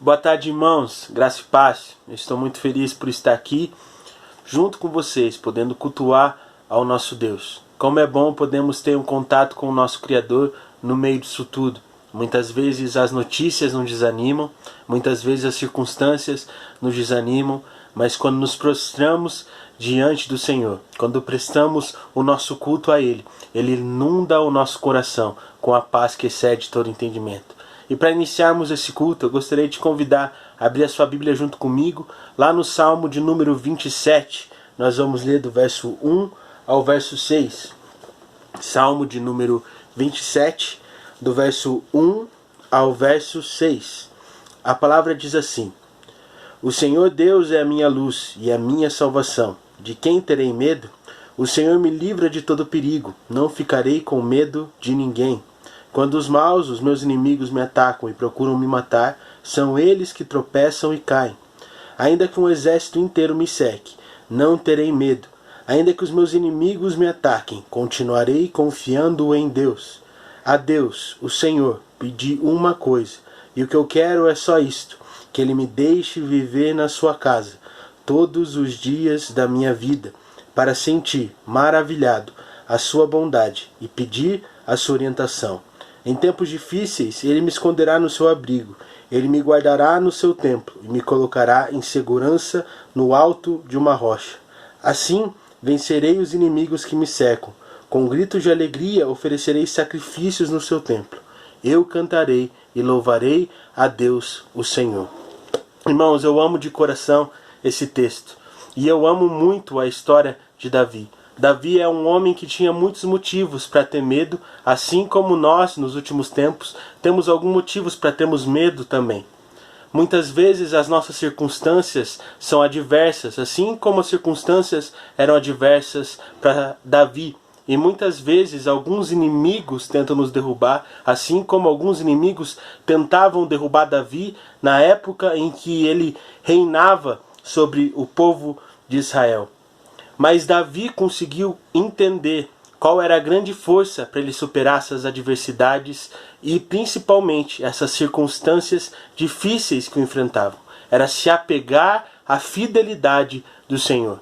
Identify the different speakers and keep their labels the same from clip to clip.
Speaker 1: Boa tarde, irmãos, graça e paz. Eu estou muito feliz por estar aqui junto com vocês, podendo cultuar ao nosso Deus. Como é bom podemos ter um contato com o nosso Criador no meio disso tudo. Muitas vezes as notícias nos desanimam, muitas vezes as circunstâncias nos desanimam, mas quando nos prostramos diante do Senhor, quando prestamos o nosso culto a Ele, Ele inunda o nosso coração com a paz que excede todo entendimento. E para iniciarmos esse culto, eu gostaria de convidar a abrir a sua Bíblia junto comigo, lá no Salmo de número 27. Nós vamos ler do verso 1 ao verso 6. Salmo de número 27, do verso 1 ao verso 6. A palavra diz assim: O Senhor Deus é a minha luz e a minha salvação. De quem terei medo? O Senhor me livra de todo perigo. Não ficarei com medo de ninguém. Quando os maus, os meus inimigos, me atacam e procuram me matar, são eles que tropeçam e caem. Ainda que um exército inteiro me cerque, não terei medo. Ainda que os meus inimigos me ataquem, continuarei confiando em Deus. A Deus, o Senhor, pedi uma coisa, e o que eu quero é só isto, que Ele me deixe viver na sua casa todos os dias da minha vida, para sentir, maravilhado, a sua bondade e pedir a sua orientação. Em tempos difíceis, Ele me esconderá no seu abrigo. Ele me guardará no seu templo e me colocará em segurança no alto de uma rocha. Assim, vencerei os inimigos que me cercam. Com gritos de alegria, oferecerei sacrifícios no seu templo. Eu cantarei e louvarei a Deus, o Senhor. Irmãos, eu amo de coração esse texto. E eu amo muito a história de Davi. Davi é um homem que tinha muitos motivos para ter medo, assim como nós, nos últimos tempos, temos alguns motivos para termos medo também. Muitas vezes as nossas circunstâncias são adversas, assim como as circunstâncias eram adversas para Davi. E muitas vezes alguns inimigos tentam nos derrubar, assim como alguns inimigos tentavam derrubar Davi na época em que ele reinava sobre o povo de Israel. Mas Davi conseguiu entender qual era a grande força para ele superar essas adversidades e principalmente essas circunstâncias difíceis que o enfrentavam. Era se apegar à fidelidade do Senhor.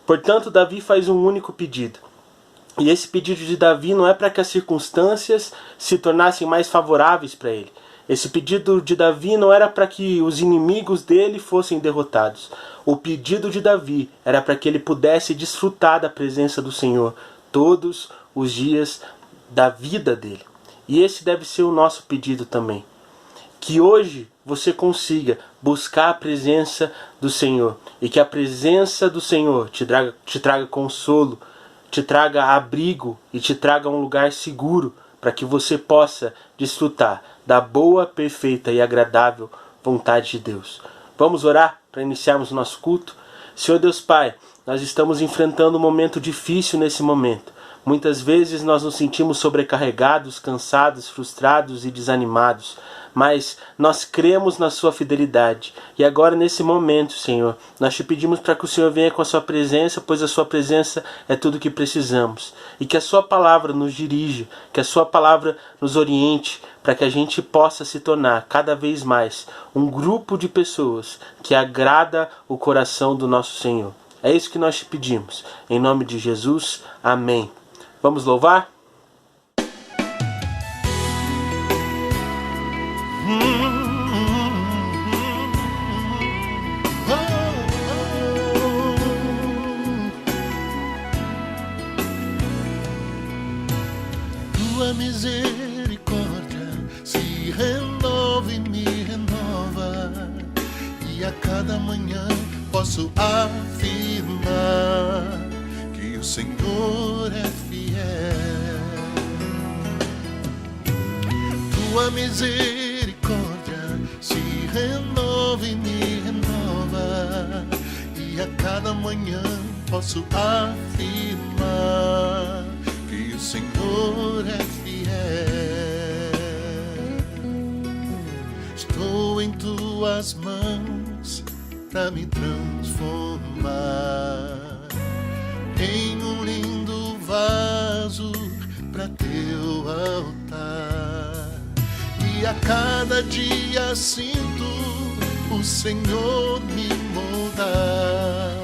Speaker 1: Portanto, Davi faz um único pedido. E esse pedido de Davi não é para que as circunstâncias se tornassem mais favoráveis para ele. Esse pedido de Davi não era para que os inimigos dele fossem derrotados. O pedido de Davi era para que ele pudesse desfrutar da presença do Senhor todos os dias da vida dele. E esse deve ser o nosso pedido também. Que hoje você consiga buscar a presença do Senhor. E que a presença do Senhor te traga consolo, te traga abrigo e te traga um lugar seguro para que você possa desfrutar da boa, perfeita e agradável vontade de Deus. Vamos orar para iniciarmos o nosso culto? Senhor Deus Pai, nós estamos enfrentando um momento difícil nesse momento. Muitas vezes nós nos sentimos sobrecarregados, cansados, frustrados e desanimados. Mas nós cremos na sua fidelidade. E agora nesse momento, Senhor, nós te pedimos para que o Senhor venha com a sua presença, pois a sua presença é tudo o que precisamos. E que a sua palavra nos dirija, que a sua palavra nos oriente, para que a gente possa se tornar cada vez mais um grupo de pessoas que agrada o coração do nosso Senhor. É isso que nós te pedimos. Em nome de Jesus, amém. Vamos louvar?
Speaker 2: Tua misericórdia se renova e me renova, e a cada manhã posso afirmar que o Senhor é fiel. Tua misericórdia se renova e me renova, e a cada manhã posso afirmar que o Senhor é fiel. Estou em tuas mãos pra me transformar em um lindo vaso pra teu altar. E a cada dia sinto o Senhor me molda.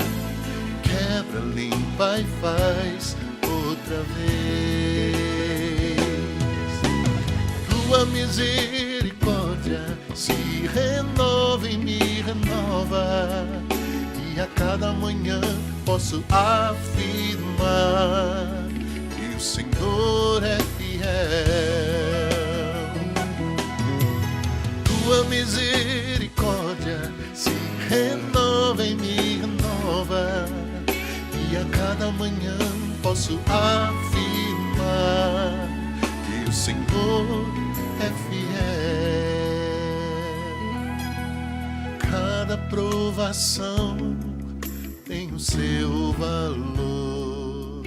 Speaker 2: Quebra, limpa e faz outra vez. Tua misericórdia se renova e me renova, e a cada manhã posso afirmar que o Senhor é fiel. Tua misericórdia se renova e me renova, e a cada manhã posso afirmar que o Senhor é fiel. Cada provação tem o seu valor,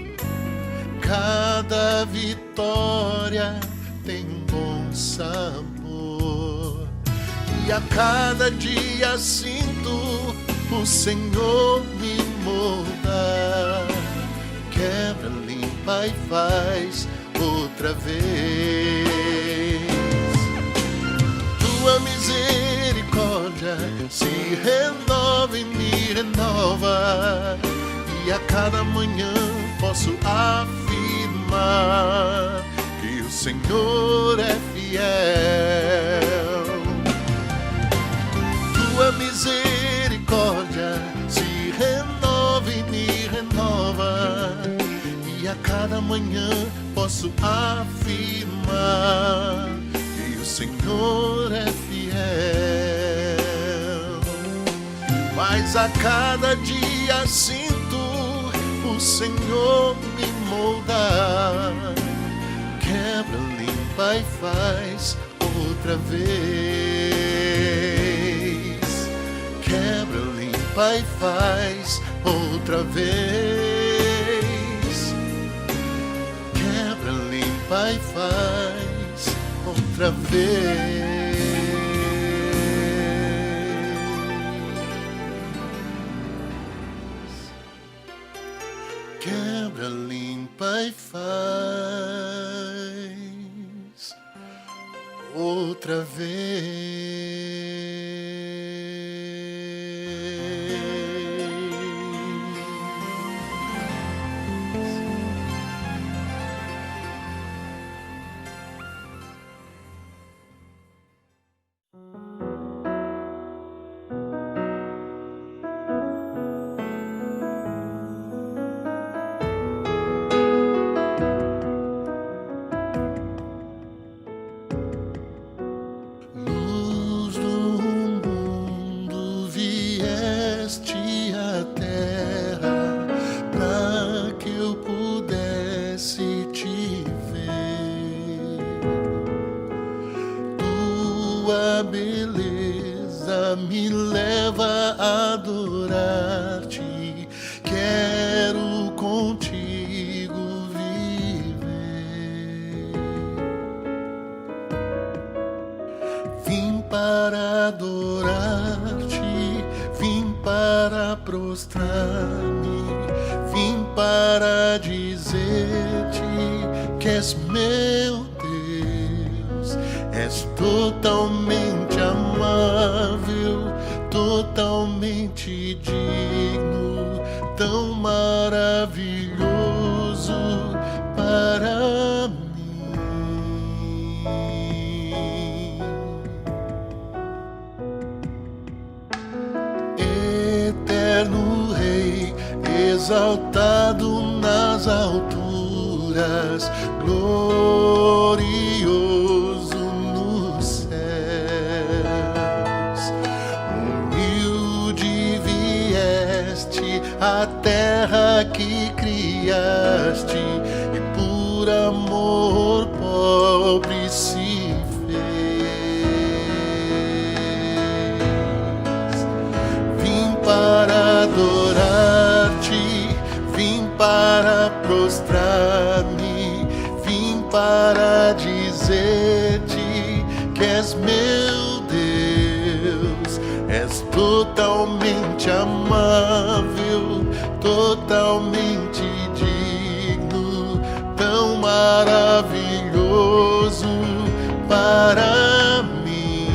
Speaker 2: cada vitória tem um bom sabor, e a cada dia sinto o Senhor me molda. Quebra, limpa e faz outra vez. Tua misericórdia se renova e me renova, e a cada manhã posso afirmar que o Senhor é fiel. Tua misericórdia se renova e me renova, e a cada manhã posso afirmar que o Senhor é fiel. Mas a cada dia sinto o Senhor me molda. Quebra, limpa e faz outra vez. Quebra, limpa e faz outra vez. Quebra, limpa e faz outra vez. Quebra, limpa e faz outra vez. Beleza me leva a adorar-te, quero contigo viver. Vim para adorar-te, vim para prostrar-me, vim para dizer-te que és meu Deus, és totalmente amável, totalmente digno, tão maravilhoso para mim. Eterno Rei, exaltado nas alturas, glorioso nos céus. Humilde vieste à terra que criaste, e por amor pobre se fez. Vim para adorar-te, vim para prostrar-me, vim para dizer-te que és meu Deus, és totalmente amável, totalmente digno, tão maravilhoso para mim.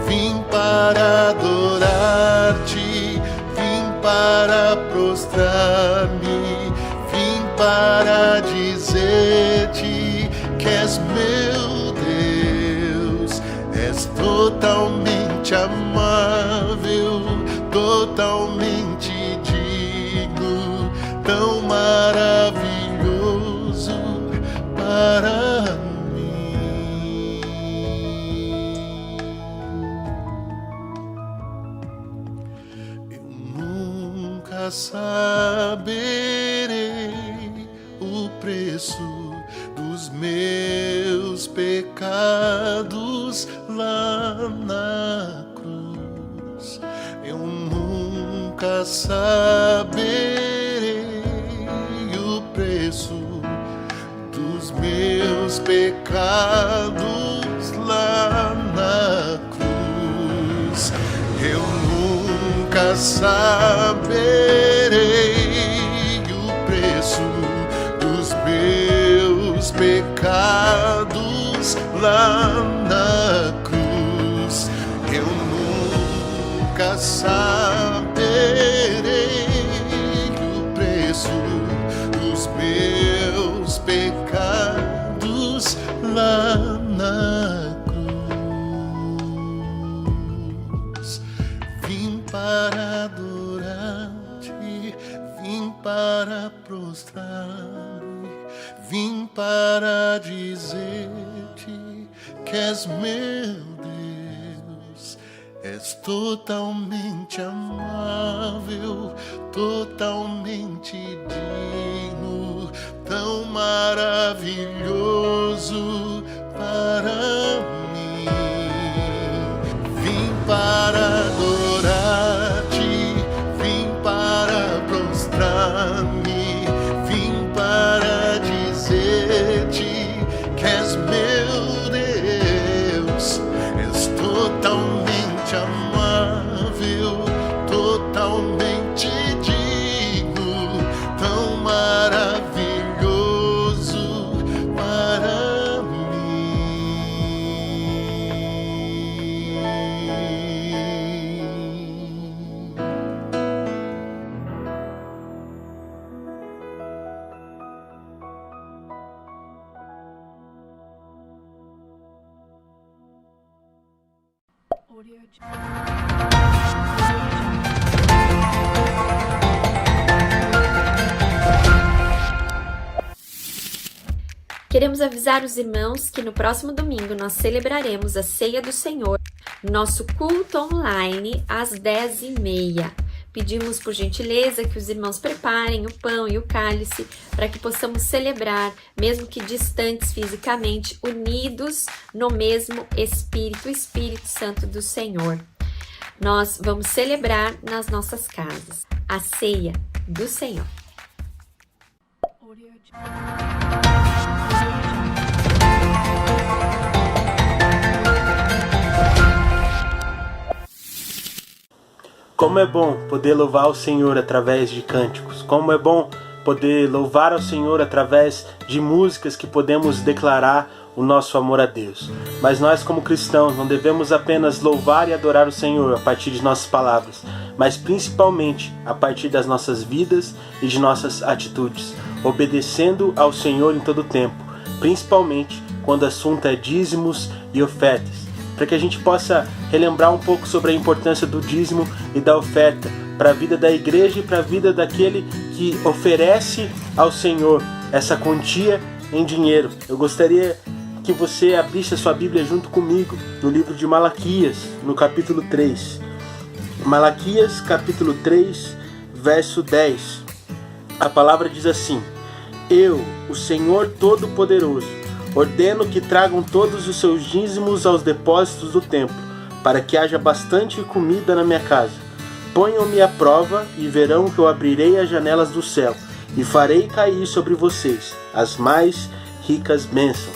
Speaker 2: vim para adorar-te, vim para prostrar-me, vim para dizer-te que és meu Deus, és totalmente amável, totalmente digno, tão maravilhoso para mim. Eu nunca saberei o preço dos meus pecados lá na cruz. Eu nunca saberei o preço dos meus pecados lá na cruz. Eu nunca saberei o preço dos meus pecados lá na cruz. Eu nunca saberei o preço dos meus pecados lá na cruz. Vim para adorar-te, vim para prostrar-me, vim para dizer-te que és meu Deus, és totalmente amável, totalmente digno, tão maravilhoso para mim. Vim para adorar-te, vim para prostrar-me, vim para dizer-te que és meu Deus, és totalmente amável, totalmente digno, tão maravilhoso para mim.
Speaker 3: Queremos avisar os irmãos que no próximo domingo nós celebraremos a Ceia do Senhor, nosso culto online às 10h30. Pedimos por gentileza que os irmãos preparem o pão e o cálice para que possamos celebrar, mesmo que distantes fisicamente, unidos no mesmo Espírito, o Espírito Santo do Senhor. Nós vamos celebrar nas nossas casas a Ceia do Senhor.
Speaker 1: Como é bom poder louvar o Senhor através de cânticos. Como é bom poder louvar ao Senhor através de músicas que podemos declarar o nosso amor a Deus. Mas nós, como cristãos, não devemos apenas louvar e adorar o Senhor a partir de nossas palavras, mas principalmente a partir das nossas vidas e de nossas atitudes, obedecendo ao Senhor em todo o tempo, principalmente quando o assunto é dízimos e ofertas, para que a gente possa relembrar um pouco sobre a importância do dízimo e da oferta para a vida da igreja e para a vida daquele que oferece ao Senhor essa quantia em dinheiro. Eu gostaria que você abrisse a sua Bíblia junto comigo no livro de Malaquias, no capítulo 3. Malaquias, capítulo 3, verso 10. A palavra diz assim: Eu, o Senhor Todo-Poderoso, ordeno que tragam todos os seus dízimos aos depósitos do templo, para que haja bastante comida na minha casa. Ponham-me à prova e verão que eu abrirei as janelas do céu e farei cair sobre vocês as mais ricas bênçãos.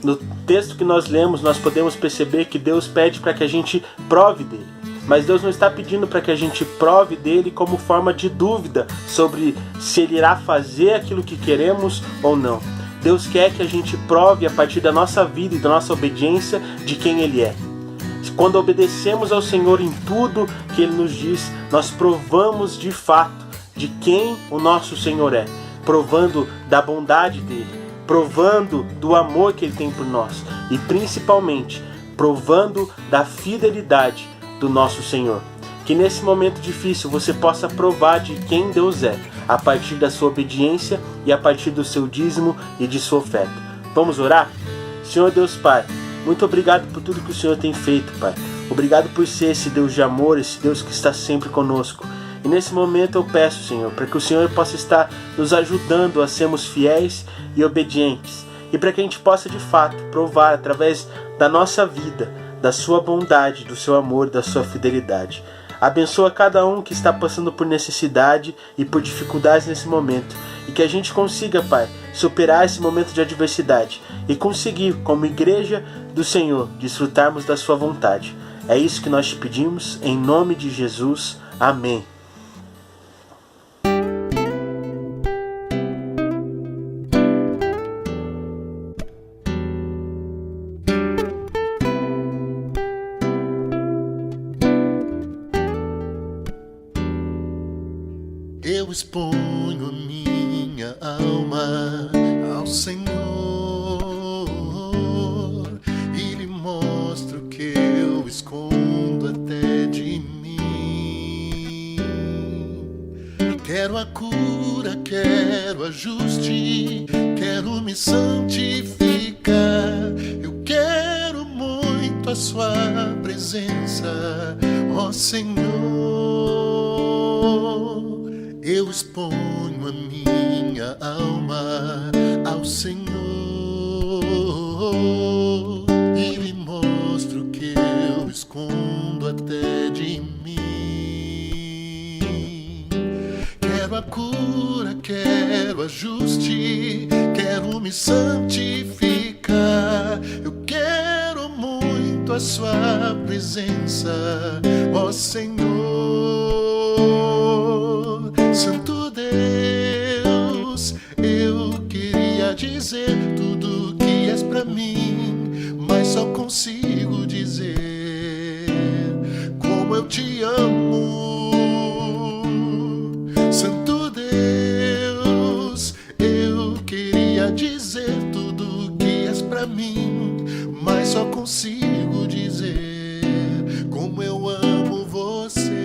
Speaker 1: No texto que nós lemos, nós podemos perceber que Deus pede para que a gente prove dele. Mas Deus não está pedindo para que a gente prove dele como forma de dúvida sobre se ele irá fazer aquilo que queremos ou não. Deus quer que a gente prove a partir da nossa vida e da nossa obediência de quem ele é. Quando obedecemos ao Senhor em tudo que Ele nos diz, nós provamos de fato de quem o nosso Senhor é, provando da bondade dEle, provando do amor que Ele tem por nós e principalmente provando da fidelidade do nosso Senhor. Que nesse momento difícil você possa provar de quem Deus é, a partir da sua obediência e a partir do seu dízimo e de sua oferta. Vamos orar? Senhor Deus Pai, muito obrigado por tudo que o Senhor tem feito, Pai. Obrigado por ser esse Deus de amor, esse Deus que está sempre conosco. E nesse momento eu peço, Senhor, para que o Senhor possa estar nos ajudando a sermos fiéis e obedientes. E para que a gente possa de fato provar através da nossa vida, da sua bondade, do seu amor, da sua fidelidade. Abençoa cada um que está passando por necessidade e por dificuldades nesse momento. E que a gente consiga, Pai, superar esse momento de adversidade e conseguir, como igreja do Senhor, desfrutarmos da sua vontade. É isso que nós te pedimos, em nome de Jesus. Amém.
Speaker 2: Eu exponho minha alma ao Senhor e lhe mostro que eu escondo até de mim. Quero a cura, quero ajuste, quero me santificar. Eu quero muito a sua presença, ó Senhor. Eu exponho a minha alma ao Senhor e lhe mostro que eu escondo até de mim. Quero a cura, quero ajuste, quero me santificar. Eu quero muito a sua presença, ó Senhor. Santo Deus, eu queria dizer tudo que és pra mim, mas só consigo dizer como eu te amo. Santo Deus, eu queria dizer tudo que és pra mim, mas só consigo dizer como eu amo você.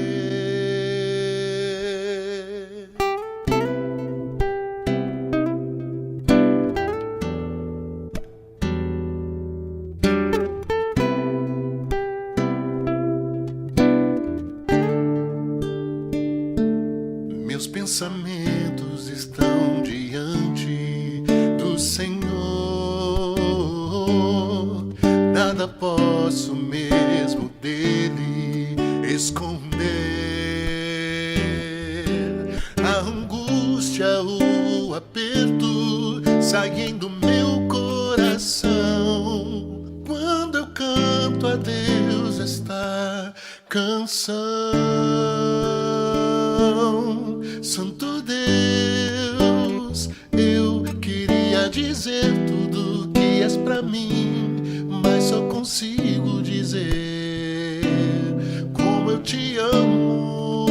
Speaker 2: Meus pensamentos estão diante do Senhor. Nada posso mesmo dele esconder. A angústia, o aperto saem do meu coração quando eu canto a Deus esta canção. Santo Deus, eu queria dizer tudo que és pra mim, mas só consigo dizer como eu te amo.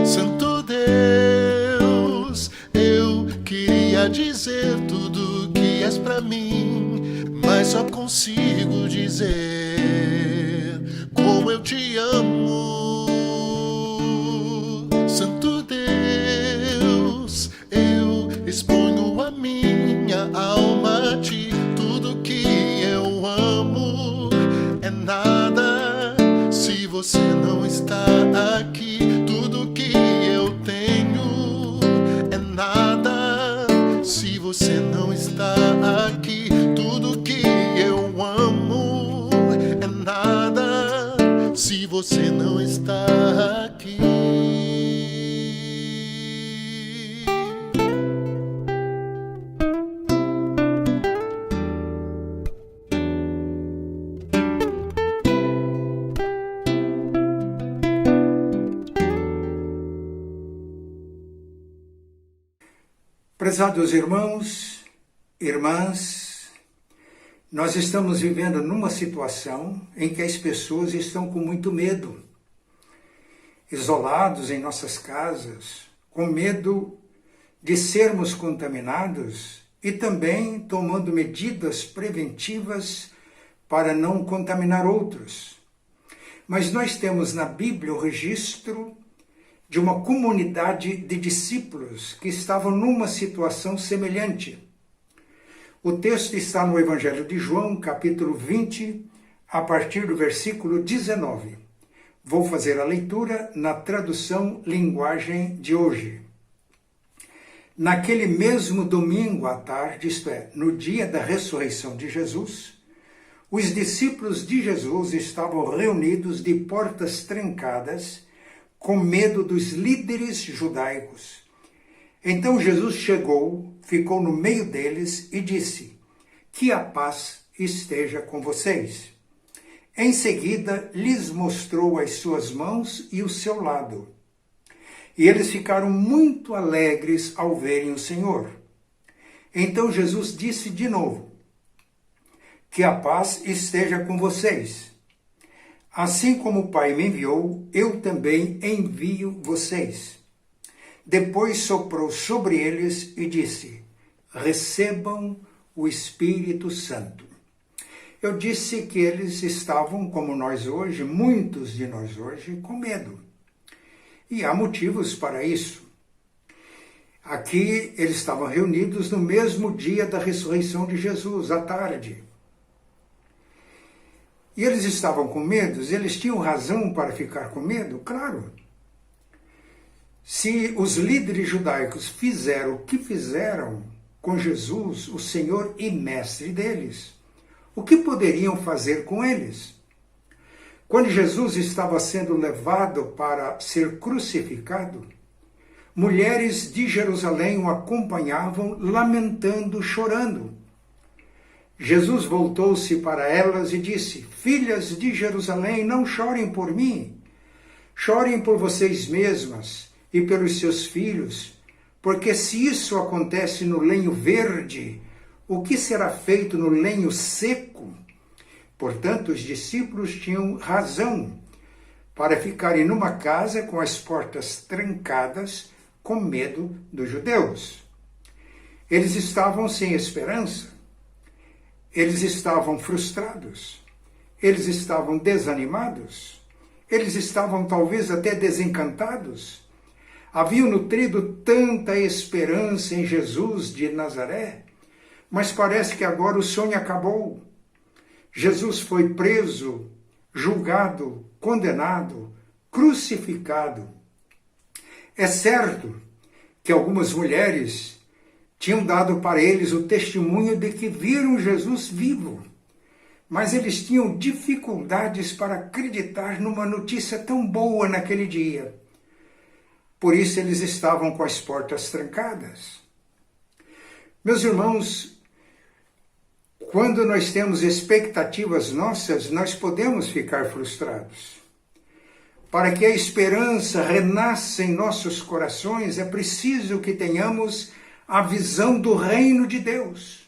Speaker 2: Santo Deus, eu queria dizer tudo que és pra mim, mas só consigo dizer como eu te amo. Santo Deus, eu exponho a minha alma a ti. Tudo que eu amo é nada se você não está aqui. Tudo que eu tenho é nada se você não está aqui. Tudo que eu amo é nada se você não está aqui.
Speaker 4: Prezados irmãos, irmãs, Nós estamos vivendo numa situação em que as pessoas estão com muito medo, isolados em nossas casas, com medo de sermos contaminados e também tomando medidas preventivas para não contaminar outros. Mas nós temos na Bíblia o registro de uma comunidade de discípulos que estavam numa situação semelhante. O texto está no Evangelho de João, capítulo 20, a partir do versículo 19. Vou fazer a leitura na tradução linguagem de hoje. Naquele mesmo domingo à tarde, isto é, no dia da ressurreição de Jesus, os discípulos de Jesus estavam reunidos de portas trancadas, com medo dos líderes judaicos. Então Jesus chegou, ficou no meio deles e disse: que a paz esteja com vocês. Em seguida, lhes mostrou as suas mãos e o seu lado. E eles ficaram muito alegres ao verem o Senhor. Então Jesus disse de novo: que a paz esteja com vocês. Assim como o Pai me enviou, eu também envio vocês. Depois soprou sobre eles e disse: recebam o Espírito Santo. Eu disse que eles estavam, como nós hoje, muitos de nós hoje, com medo. E há motivos para isso. Aqui eles estavam reunidos no mesmo dia da ressurreição de Jesus, à tarde. E eles estavam com medo, eles tinham razão para ficar com medo? Claro. Se os líderes judaicos fizeram o que fizeram com Jesus, o Senhor e Mestre deles, o que poderiam fazer com eles? Quando Jesus estava sendo levado para ser crucificado, mulheres de Jerusalém o acompanhavam, lamentando, chorando. Jesus voltou-se para elas e disse: filhas de Jerusalém, não chorem por mim, chorem por vocês mesmas e pelos seus filhos, porque se isso acontece no lenho verde, o que será feito no lenho seco? Portanto, os discípulos tinham razão para ficarem numa casa com as portas trancadas, com medo dos judeus. Eles estavam sem esperança, eles estavam frustrados, eles estavam desanimados, eles estavam talvez até desencantados. Haviam nutrido tanta esperança em Jesus de Nazaré, mas parece que agora o sonho acabou. Jesus foi preso, julgado, condenado, crucificado. É certo que algumas mulheres tinham dado para eles o testemunho de que viram Jesus vivo, mas eles tinham dificuldades para acreditar numa notícia tão boa naquele dia. Por isso eles estavam com as portas trancadas. Meus irmãos, quando nós temos expectativas nossas, nós podemos ficar frustrados. Para que a esperança renasça em nossos corações, é preciso que tenhamos a visão do reino de Deus.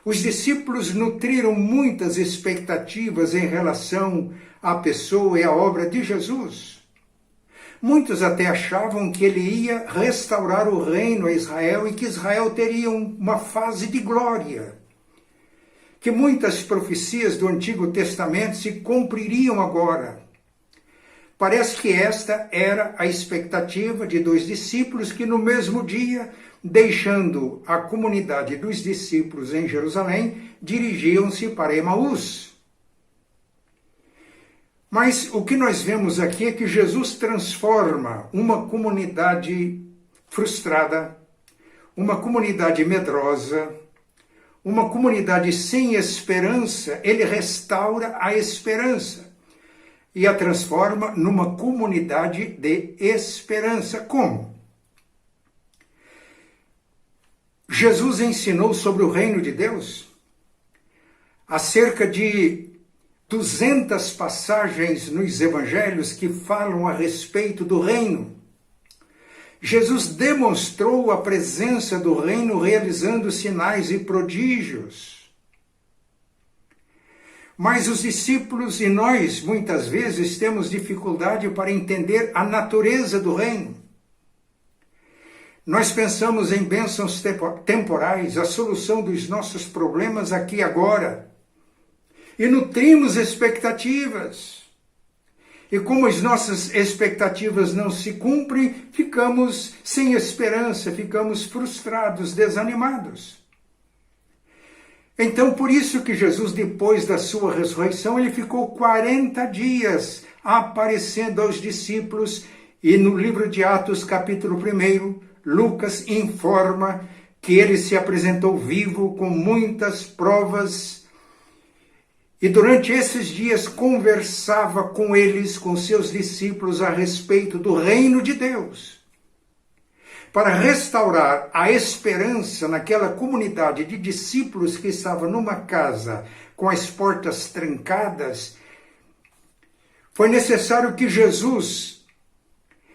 Speaker 4: Os discípulos nutriram muitas expectativas em relação à pessoa e à obra de Jesus. Muitos até achavam que ele ia restaurar o reino a Israel e que Israel teria uma fase de glória. Que muitas profecias do Antigo Testamento se cumpririam agora. Parece que esta era a expectativa de dois discípulos que no mesmo dia, deixando a comunidade dos discípulos em Jerusalém, dirigiam-se para Emaús. Mas o que nós vemos aqui é que Jesus transforma uma comunidade frustrada, uma comunidade medrosa, uma comunidade sem esperança, ele restaura a esperança e a transforma numa comunidade de esperança. Como? Jesus ensinou sobre o reino de Deus. Há cerca de 200 passagens nos evangelhos que falam a respeito do reino. Jesus demonstrou a presença do reino realizando sinais e prodígios. Mas os discípulos e nós, muitas vezes, temos dificuldade para entender a natureza do reino. Nós pensamos em bênçãos temporais, a solução dos nossos problemas aqui e agora. E nutrimos expectativas. E como as nossas expectativas não se cumprem, ficamos sem esperança, ficamos frustrados, desanimados. Então, por isso que Jesus, depois da sua ressurreição, ele ficou 40 dias aparecendo aos discípulos. E no livro de Atos, capítulo 1, Lucas informa que ele se apresentou vivo com muitas provas. E durante esses dias conversava com eles, com seus discípulos, a respeito do reino de Deus. Para restaurar a esperança naquela comunidade de discípulos que estava numa casa com as portas trancadas, foi necessário que Jesus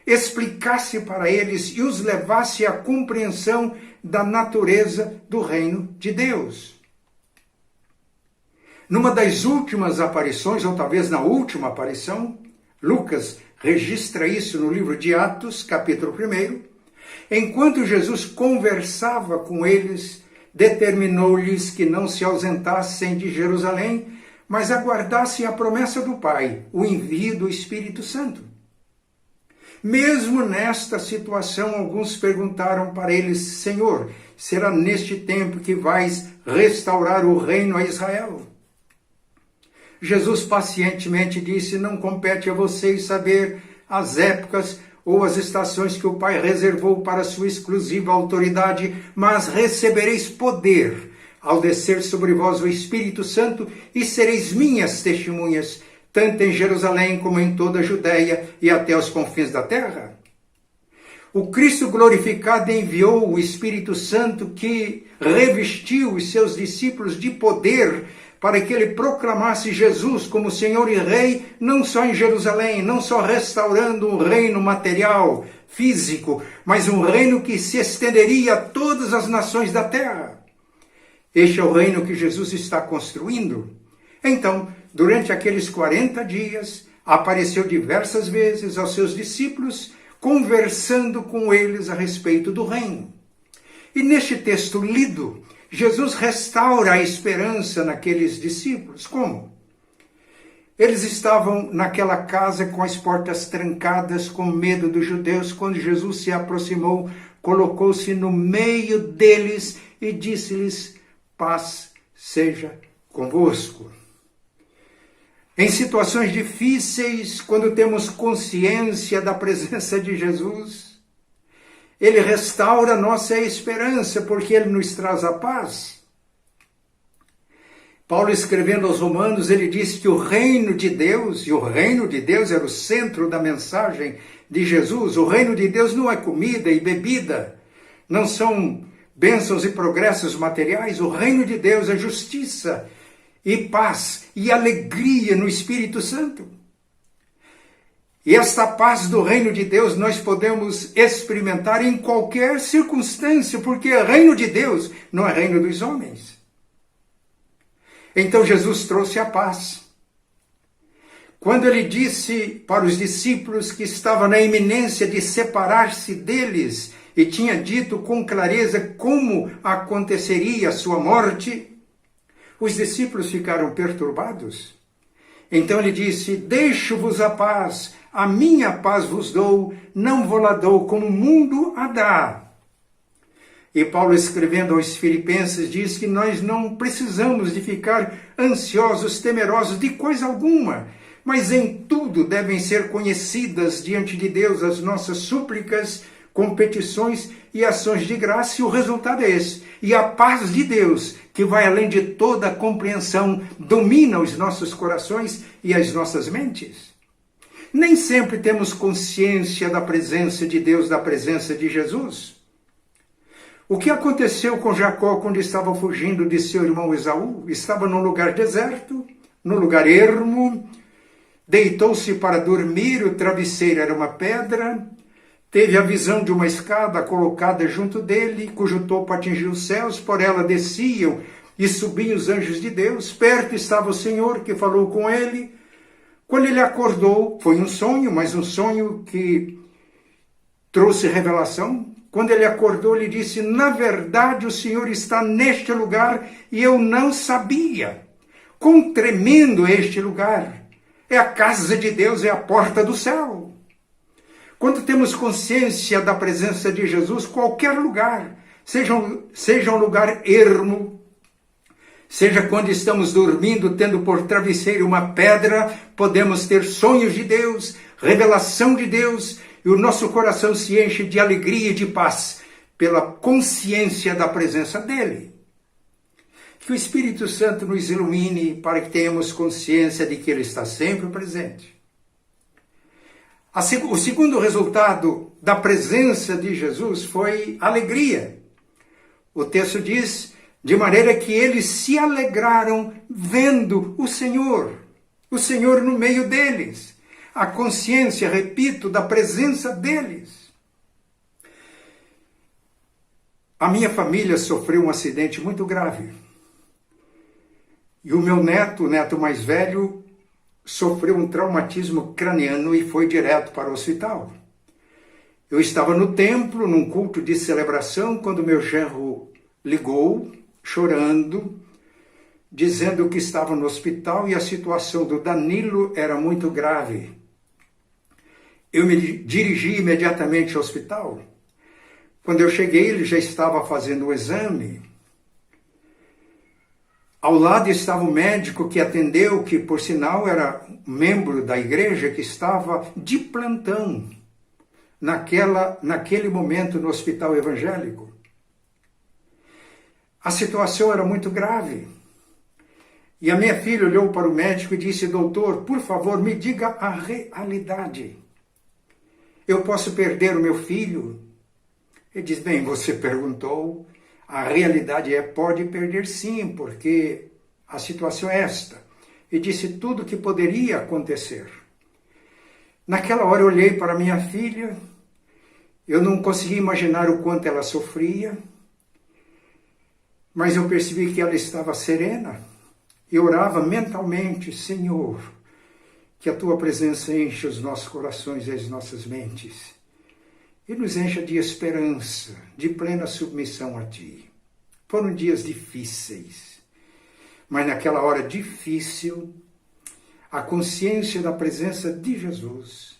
Speaker 4: explicasse para eles e os levasse à compreensão da natureza do reino de Deus. Numa das últimas aparições, ou talvez na última aparição, Lucas registra isso no livro de Atos, capítulo 1, enquanto Jesus conversava com eles, determinou-lhes que não se ausentassem de Jerusalém, mas aguardassem a promessa do Pai, o envio do Espírito Santo. Mesmo nesta situação, alguns perguntaram para eles: Senhor, será neste tempo que vais restaurar o reino a Israel? Jesus pacientemente disse: não compete a vocês saber as épocas ou as estações que o Pai reservou para sua exclusiva autoridade, mas recebereis poder ao descer sobre vós o Espírito Santo e sereis minhas testemunhas, tanto em Jerusalém como em toda a Judéia e até os confins da terra. O Cristo glorificado enviou o Espírito Santo que revestiu os seus discípulos de poder para que ele proclamasse Jesus como Senhor e Rei, não só em Jerusalém, não só restaurando um reino material, físico, mas um reino que se estenderia a todas as nações da terra. Este é o reino que Jesus está construindo. Então, durante aqueles 40 dias, apareceu diversas vezes aos seus discípulos, conversando com eles a respeito do reino. E neste texto lido, Jesus restaura a esperança naqueles discípulos. Como? Eles estavam naquela casa com as portas trancadas, com medo dos judeus. Quando Jesus se aproximou, colocou-se no meio deles e disse-lhes: paz seja convosco. Em situações difíceis, quando temos consciência da presença de Jesus, ele restaura nossa esperança, porque ele nos traz a paz. Paulo, escrevendo aos Romanos, ele disse que o reino de Deus, e o reino de Deus era o centro da mensagem de Jesus, o reino de Deus não é comida e bebida, não são bênçãos e progressos materiais, o reino de Deus é justiça e paz e alegria no Espírito Santo. E esta paz do reino de Deus nós podemos experimentar em qualquer circunstância, porque o reino de Deus não é reino dos homens. Então Jesus trouxe a paz. Quando ele disse para os discípulos que estava na iminência de separar-se deles, e tinha dito com clareza como aconteceria a sua morte, os discípulos ficaram perturbados. Então ele disse: deixo-vos a paz, a minha paz vos dou, não vou lá dou como o mundo a dá. E Paulo, escrevendo aos Filipenses, diz que nós não precisamos de ficar ansiosos, temerosos de coisa alguma, mas em tudo devem ser conhecidas diante de Deus as nossas súplicas, competições e ações de graça, e o resultado é esse. E a paz de Deus, que vai além de toda a compreensão, domina os nossos corações e as nossas mentes. Nem sempre temos consciência da presença de Deus, da presença de Jesus. O que aconteceu com Jacó quando estava fugindo de seu irmão Esaú? Estava num lugar deserto, num lugar ermo, deitou-se para dormir, o travesseiro era uma pedra, teve a visão de uma escada colocada junto dele, cujo topo atingia os céus, por ela desciam e subiam os anjos de Deus. Perto estava o Senhor, que falou com ele. Quando ele acordou, foi um sonho, mas um sonho que trouxe revelação. Quando ele acordou, ele disse: na verdade, o Senhor está neste lugar e eu não sabia. Quão tremendo é este lugar! É a casa de Deus, é a porta do céu. Quando temos consciência da presença de Jesus, qualquer lugar, seja um lugar ermo, seja quando estamos dormindo, tendo por travesseiro uma pedra, podemos ter sonhos de Deus, revelação de Deus, e o nosso coração se enche de alegria e de paz pela consciência da presença dele. Que o Espírito Santo nos ilumine para que tenhamos consciência de que ele está sempre presente. O segundo resultado da presença de Jesus foi alegria. O texto diz: de maneira que eles se alegraram vendo o Senhor no meio deles. A consciência, repito, da presença deles. A minha família sofreu um acidente muito grave. E o meu neto, o neto mais velho, sofreu um traumatismo craniano e foi direto para o hospital. Eu estava no templo, num culto de celebração, quando meu genro ligou, chorando, dizendo que estava no hospital e a situação do Danilo era muito grave. Eu me dirigi imediatamente ao hospital. Quando eu cheguei, ele já estava fazendo o exame. Ao lado estava o médico que atendeu, que por sinal era membro da igreja, que estava de plantão naquele momento no hospital evangélico. A situação era muito grave. E a minha filha olhou para o médico e disse: doutor, por favor, me diga a realidade. Eu posso perder o meu filho? Ele diz: bem, você perguntou, a realidade é, pode perder sim, porque a situação é esta. E disse tudo o que poderia acontecer. Naquela hora eu olhei para minha filha, eu não consegui imaginar o quanto ela sofria, mas eu percebi que ela estava serena e orava mentalmente: Senhor, que a Tua presença enche os nossos corações e as nossas mentes e nos encha de esperança, de plena submissão a Ti. Foram dias difíceis, mas naquela hora difícil, a consciência da presença de Jesus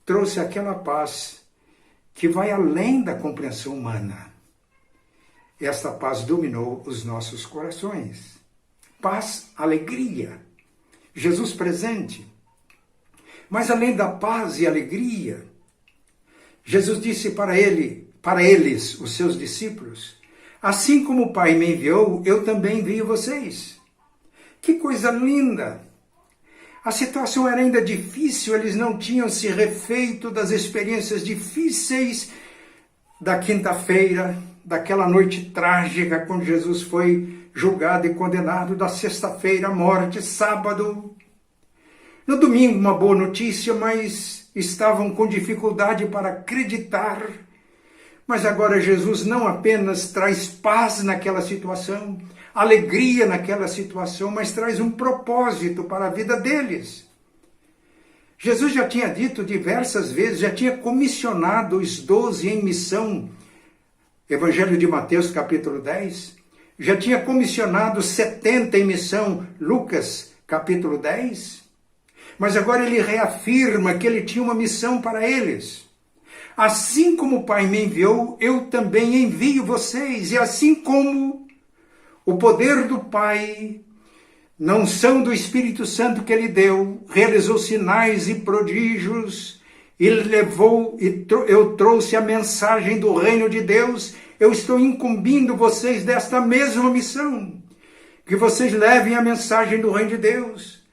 Speaker 4: trouxe aquela paz que vai além da compreensão humana. Esta paz dominou os nossos corações. Paz, alegria, Jesus presente. Mas além da paz e alegria, Jesus disse para eles, os seus discípulos: assim como o Pai me enviou, eu também envio vocês. Que coisa linda! A situação era ainda difícil, eles não tinham se refeito das experiências difíceis da quinta-feira, daquela noite trágica quando Jesus foi julgado e condenado, da sexta-feira, morte, sábado. No domingo, uma boa notícia, mas estavam com dificuldade para acreditar. Mas agora Jesus não apenas traz paz naquela situação, alegria naquela situação, mas traz um propósito para a vida deles. Jesus já tinha dito diversas vezes, já tinha comissionado os 12 em missão, Evangelho de Mateus, capítulo 10, já tinha comissionado 70 em missão, Lucas, capítulo 10, mas agora ele reafirma que ele tinha uma missão para eles. Assim como o Pai me enviou, eu também envio vocês, e assim como o poder do Pai, na unção do Espírito Santo que ele deu, realizou sinais e prodígios, eu trouxe a mensagem do reino de Deus, eu estou incumbindo vocês desta mesma missão, que vocês levem a mensagem do reino de Deus,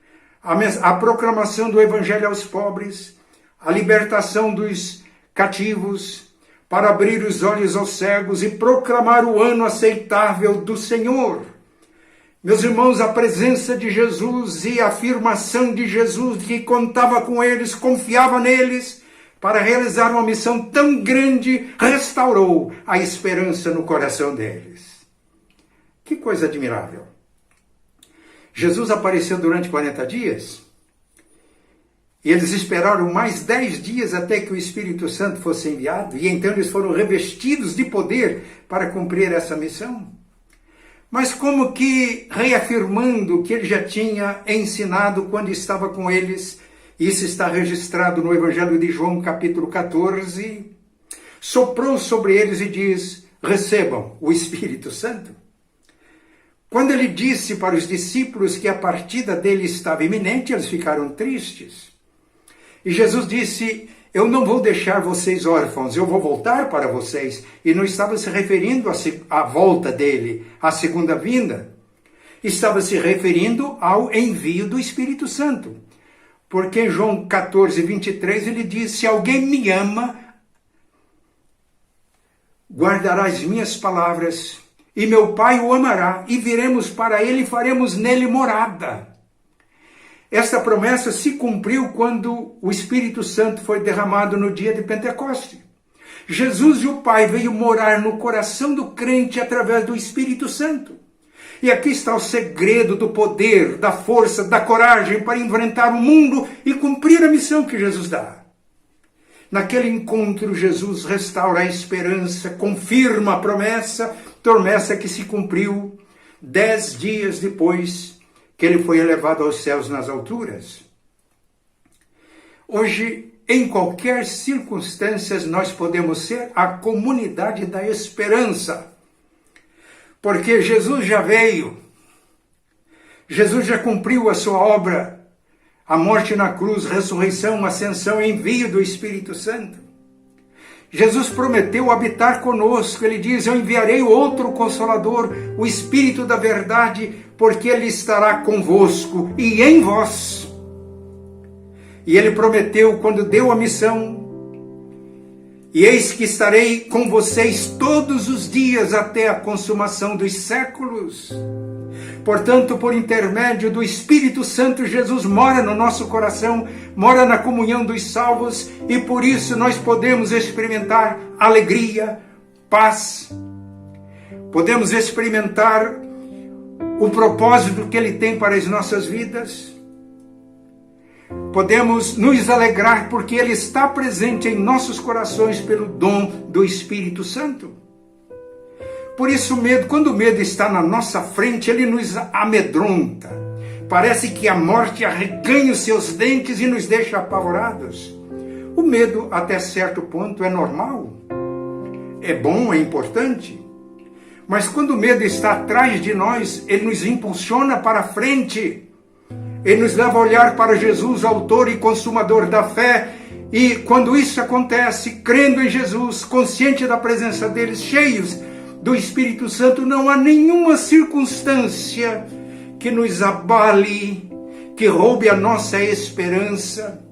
Speaker 4: a proclamação do evangelho aos pobres, a libertação dos cativos, para abrir os olhos aos cegos e proclamar o ano aceitável do Senhor. Meus irmãos, a presença de Jesus e a afirmação de Jesus que contava com eles, confiava neles, para realizar uma missão tão grande, restaurou a esperança no coração deles. Que coisa admirável. Jesus apareceu durante 40 dias e eles esperaram mais 10 dias até que o Espírito Santo fosse enviado, e então eles foram revestidos de poder para cumprir essa missão. Mas como que reafirmando o que ele já tinha ensinado quando estava com eles, isso está registrado no Evangelho de João, capítulo 14, soprou sobre eles e diz: recebam o Espírito Santo. Quando ele disse para os discípulos que a partida dele estava iminente, eles ficaram tristes. E Jesus disse: eu não vou deixar vocês órfãos, eu vou voltar para vocês. E não estava se referindo à volta dele, à segunda vinda. Estava se referindo ao envio do Espírito Santo. Porque em João 14, 23, ele diz: se alguém me ama, guardará as minhas palavras, e meu Pai o amará, e viremos para ele e faremos nele morada. Esta promessa se cumpriu quando o Espírito Santo foi derramado no dia de Pentecoste. Jesus e o Pai veio morar no coração do crente através do Espírito Santo. E aqui está o segredo do poder, da força, da coragem para enfrentar o mundo e cumprir a missão que Jesus dá. Naquele encontro, Jesus restaura a esperança, confirma a promessa que se cumpriu 10 dias depois que ele foi elevado aos céus nas alturas. Hoje, em qualquer circunstância, nós podemos ser a comunidade da esperança. Porque Jesus já veio, Jesus já cumpriu a sua obra, a morte na cruz, ressurreição, ascensão e envio do Espírito Santo. Jesus prometeu habitar conosco. Ele diz: eu enviarei outro Consolador, o Espírito da verdade, porque ele estará convosco e em vós. E ele prometeu quando deu a missão: e eis que estarei com vocês todos os dias até a consumação dos séculos. Portanto, por intermédio do Espírito Santo, Jesus mora no nosso coração, mora na comunhão dos salvos, e por isso nós podemos experimentar alegria, paz. Podemos experimentar o propósito que Ele tem para as nossas vidas. Podemos nos alegrar porque Ele está presente em nossos corações pelo dom do Espírito Santo. Por isso, quando o medo está na nossa frente, ele nos amedronta. Parece que a morte arreganha os seus dentes e nos deixa apavorados. O medo, até certo ponto, é normal. É bom, é importante. Mas quando o medo está atrás de nós, ele nos impulsiona para a frente. Ele nos leva a olhar para Jesus, autor e consumador da fé. E quando isso acontece, crendo em Jesus, consciente da presença deles, cheios do Espírito Santo, não há nenhuma circunstância que nos abale, que roube a nossa esperança,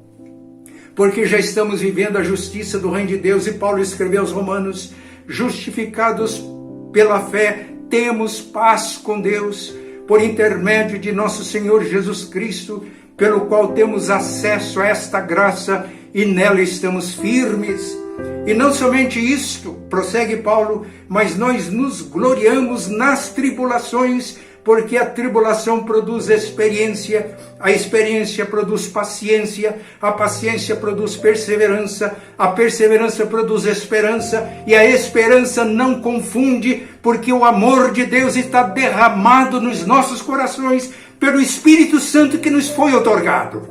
Speaker 4: porque já estamos vivendo a justiça do Reino de Deus. E Paulo escreveu aos Romanos: justificados pela fé, temos paz com Deus, por intermédio de nosso Senhor Jesus Cristo, pelo qual temos acesso a esta graça e nela estamos firmes. E não somente isto, prossegue Paulo, mas nós nos gloriamos nas tribulações, porque a tribulação produz experiência, a experiência produz paciência, a paciência produz perseverança, a perseverança produz esperança, e a esperança não confunde, porque o amor de Deus está derramado nos nossos corações pelo Espírito Santo que nos foi outorgado.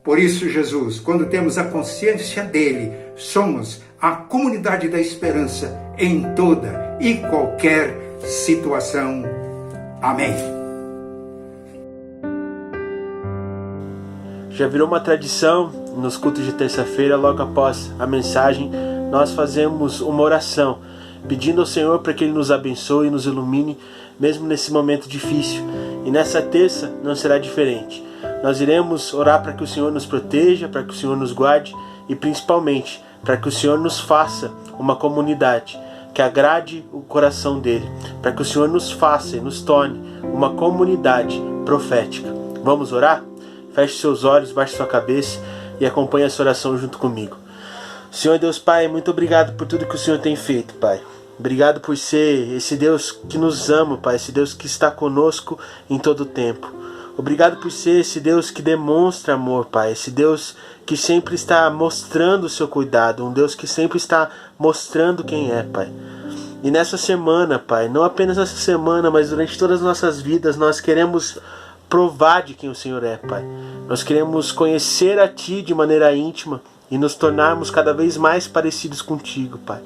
Speaker 4: Por isso, Jesus, quando temos a consciência dele, somos a comunidade da esperança em toda e qualquer situação. Amém.
Speaker 1: Já virou uma tradição, nos cultos de terça-feira, logo após a mensagem, nós fazemos uma oração, pedindo ao Senhor para que Ele nos abençoe e nos ilumine, mesmo nesse momento difícil. E nessa terça não será diferente. Nós iremos orar para que o Senhor nos proteja, para que o Senhor nos guarde e principalmente para que o Senhor nos faça uma comunidade que agrade o coração dele, para que o Senhor nos faça e nos torne uma comunidade profética. Vamos orar? Feche seus olhos, baixe sua cabeça e acompanhe essa oração junto comigo. Senhor Deus Pai, muito obrigado por tudo que o Senhor tem feito, Pai. Obrigado por ser esse Deus que nos ama, Pai, esse Deus que está conosco em todo o tempo. Obrigado por ser esse Deus que demonstra amor, Pai, esse Deus que sempre está mostrando o seu cuidado, um Deus que sempre está mostrando quem é, Pai. E nessa semana, Pai, não apenas nessa semana, mas durante todas as nossas vidas, nós queremos provar de quem o Senhor é, Pai. Nós queremos conhecer a Ti de maneira íntima e nos tornarmos cada vez mais parecidos contigo, Pai.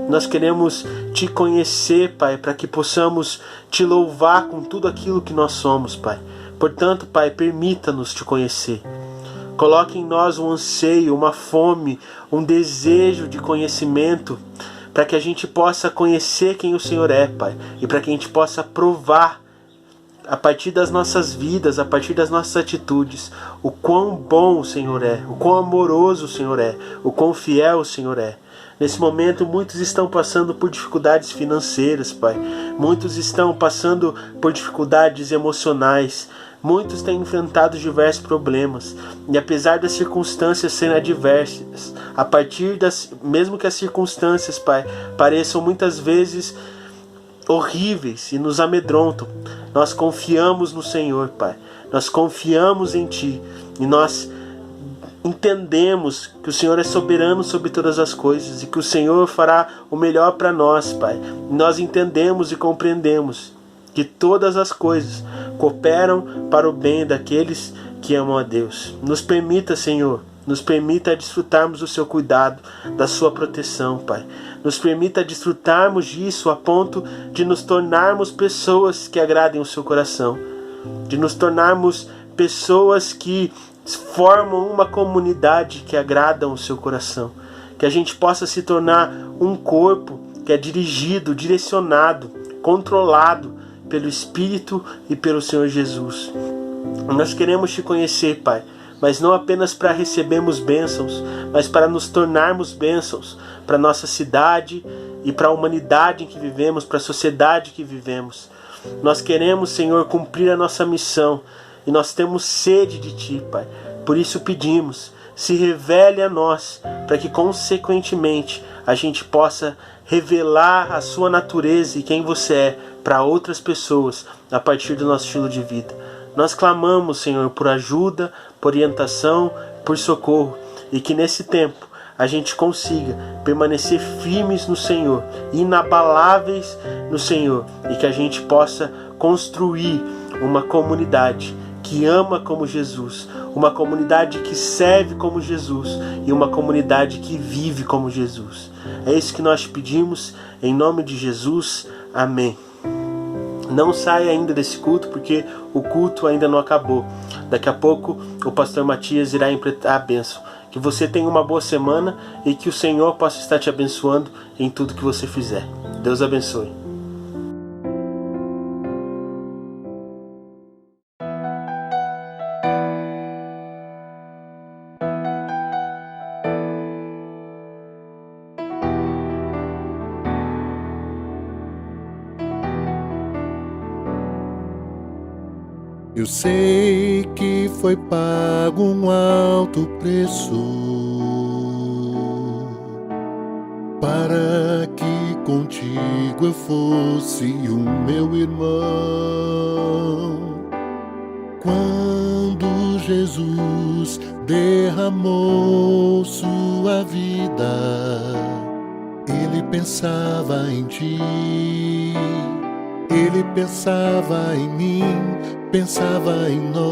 Speaker 1: Nós queremos Te conhecer, Pai, para que possamos Te louvar com tudo aquilo que nós somos, Pai. Portanto, Pai, permita-nos Te conhecer. Coloque em nós um anseio, uma fome, um desejo de conhecimento, para que a gente possa conhecer quem o Senhor é, Pai, e para que a gente possa provar, a partir das nossas vidas, a partir das nossas atitudes, o quão bom o Senhor é, o quão amoroso o Senhor é, o quão fiel o Senhor é. Nesse momento, muitos estão passando por dificuldades financeiras, Pai. Muitos estão passando por dificuldades emocionais. Muitos têm enfrentado diversos problemas. E apesar das circunstâncias serem adversas, mesmo que as circunstâncias, Pai, pareçam muitas vezes horríveis e nos amedrontam, nós confiamos no Senhor, Pai. Nós confiamos em Ti. E nós entendemos que o Senhor é soberano sobre todas as coisas e que o Senhor fará o melhor para nós, Pai. Nós entendemos e compreendemos que todas as coisas cooperam para o bem daqueles que amam a Deus. Nos permita, Senhor, nos permita desfrutarmos do Seu cuidado, da Sua proteção, Pai. Nos permita desfrutarmos disso a ponto de nos tornarmos pessoas que agradem o Seu coração, de nos tornarmos pessoas que formam uma comunidade que agradam o Seu coração, que a gente possa se tornar um corpo que é dirigido, direcionado, controlado pelo Espírito e pelo Senhor Jesus. Nós queremos Te conhecer, Pai, mas não apenas para recebermos bênçãos, mas para nos tornarmos bênçãos para a nossa cidade e para a humanidade em que vivemos, para a sociedade que vivemos. Nós queremos, Senhor, cumprir a nossa missão e nós temos sede de Ti, Pai. Por isso pedimos, se revele a nós, para que consequentemente a gente possa revelar a Sua natureza e quem Você é para outras pessoas a partir do nosso estilo de vida. Nós clamamos, Senhor, por ajuda, por orientação, por socorro, e que nesse tempo a gente consiga permanecer firmes no Senhor, inabaláveis no Senhor, e que a gente possa construir uma comunidade que ama como Jesus, uma comunidade que serve como Jesus e uma comunidade que vive como Jesus. É isso que nós pedimos, em nome de Jesus. Amém. Não saia ainda desse culto, porque o culto ainda não acabou. Daqui a pouco o pastor Matias irá implementar a bênção. Que você tenha uma boa semana e que o Senhor possa estar te abençoando em tudo que você fizer. Deus abençoe.
Speaker 2: Eu sei que foi pago um alto preço para que contigo eu fosse o meu irmão. Quando Jesus derramou sua vida, Ele pensava em ti, Ele pensava em mim, pensava em nós.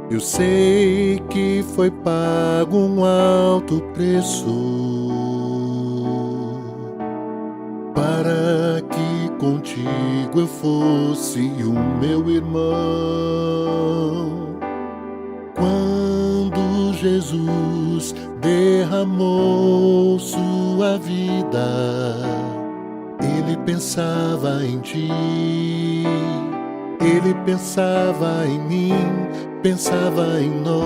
Speaker 2: Eu sei que foi pago um alto preço para que contigo eu fosse o meu irmão. Quando Jesus derramou sua vida, Ele pensava em ti, Ele pensava em mim, pensava em nós,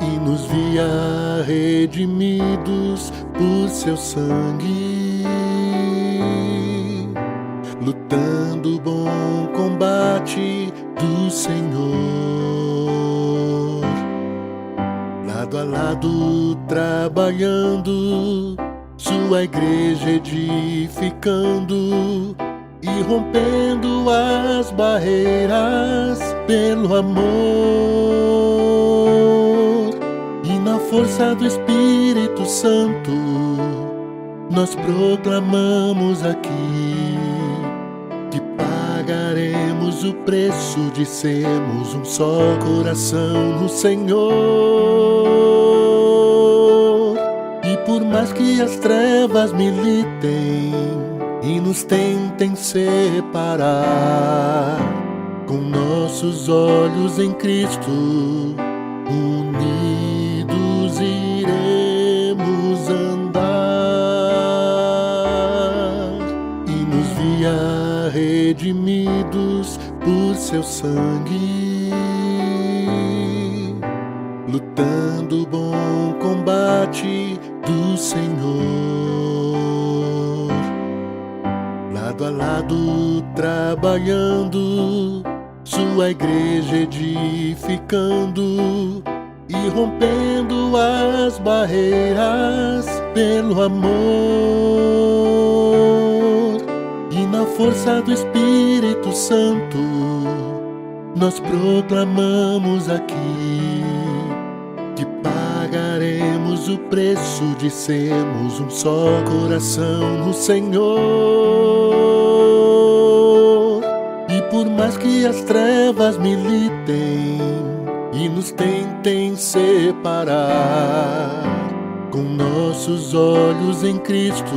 Speaker 2: e nos via redimidos por seu sangue, lutando o bom combate do Senhor, lado a lado trabalhando, sua igreja edificando e rompendo as barreiras pelo amor. E na força do Espírito Santo nós proclamamos aqui que pagaremos o preço de sermos um só coração no Senhor. E por mais que as trevas militem e nos tentem separar, com nossos olhos em Cristo, unidos iremos andar e nos via redimidos por seu sangue, lutando o bom combate do Senhor. Lado a lado trabalhando, sua igreja edificando e rompendo as barreiras pelo amor. E na força do Espírito Santo nós proclamamos aqui que pagaremos o preço de sermos um só coração no Senhor. E por mais que as trevas militem e nos tentem separar, com nossos olhos em Cristo,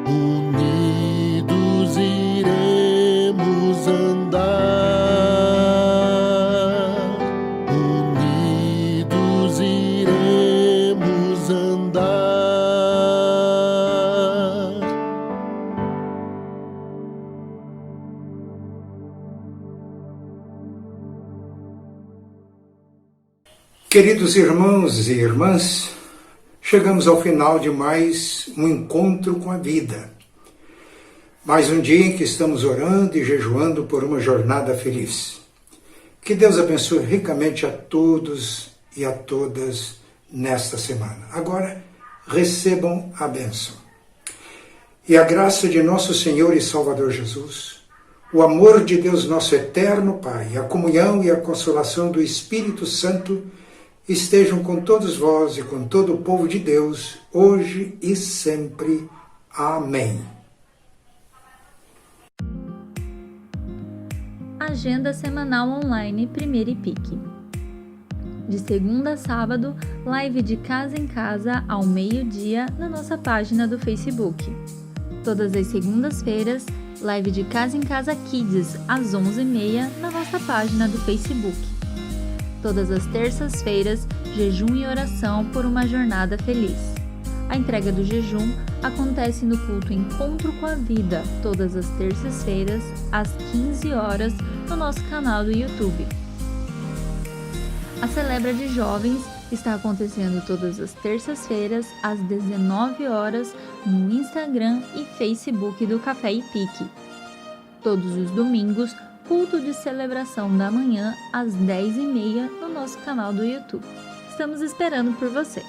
Speaker 2: unidos iremos andar, unidos iremos andar.
Speaker 4: Queridos irmãos e irmãs, chegamos ao final de mais um encontro com a vida. Mais um dia em que estamos orando e jejuando por uma jornada feliz. Que Deus abençoe ricamente a todos e a todas nesta semana. Agora, recebam a bênção. E a graça de nosso Senhor e Salvador Jesus, o amor de Deus nosso eterno Pai, a comunhão e a consolação do Espírito Santo estejam com todos vós e com todo o povo de Deus, hoje e sempre. Amém.
Speaker 5: Agenda semanal online Primeira e Pique. De segunda a sábado, live de casa em casa ao meio-dia na nossa página do Facebook. Todas as segundas-feiras, live de casa em casa Kids às 11h30 na nossa página do Facebook. Todas as terças-feiras, jejum e oração por uma jornada feliz. A entrega do jejum acontece no culto Encontro com a Vida, todas as terças-feiras, às 15 horas, no nosso canal do YouTube. A Celebra de Jovens está acontecendo todas as terças-feiras, às 19 horas, no Instagram e Facebook do Café e Pique. Todos os domingos, culto de celebração da manhã às 10h30 no nosso canal do YouTube. Estamos esperando por você!